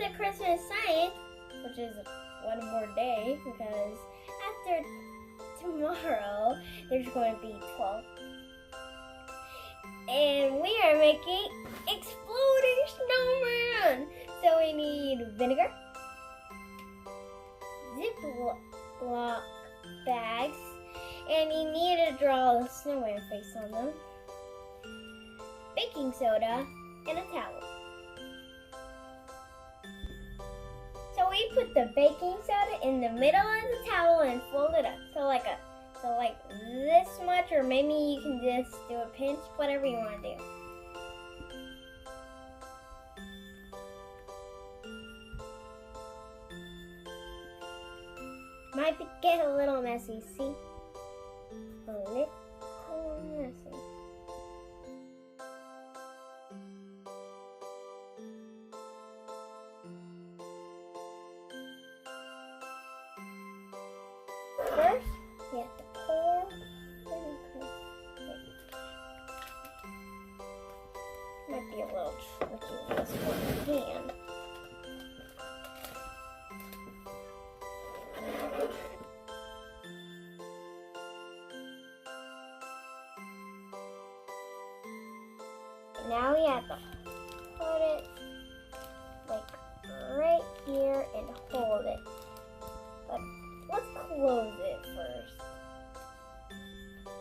the Christmas science, which is one more day, because after tomorrow there's going to be 12. And we are making exploding snowman. So we need vinegar, Ziploc bags, and you need to draw the snowman face on them, baking soda, and a towel. So we put the baking soda in the middle of the towel and fold it up. So like this much, or maybe you can just do a pinch, whatever you want to do. Might get a little messy, see? A little messy. First, you have to pour vinegar. Might be a little tricky with this one hand. Now we have to put it like right here and hold it. But let's close it first.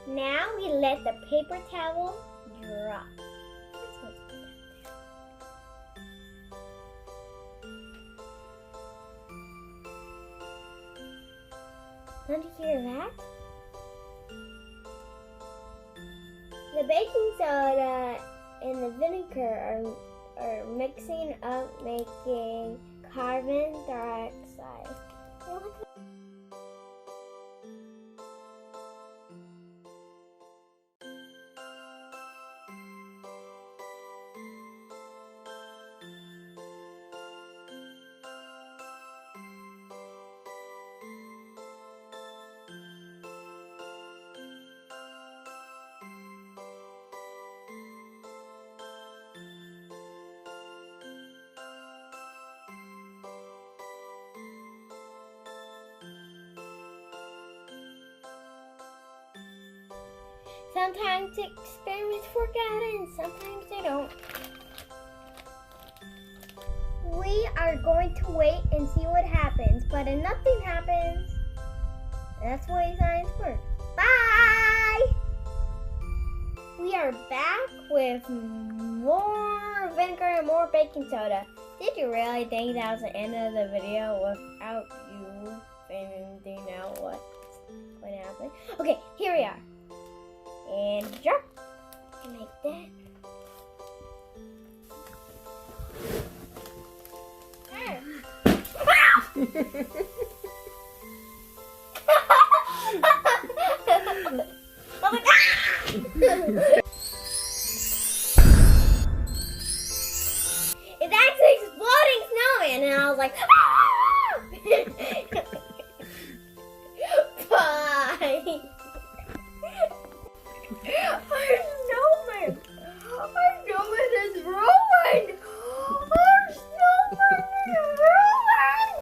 Now we let the paper towel drop. Don't you hear that? The baking soda and the vinegar are mixing up, making carbon dioxide. Sometimes experiments work out and sometimes they don't. We are going to wait and see what happens, but if nothing happens, that's the way science works. Bye! We are back with more vinegar and more baking soda. Did you really think that was the end of the video without you finding out what's going to happen? Okay, here we are. And drop, like that.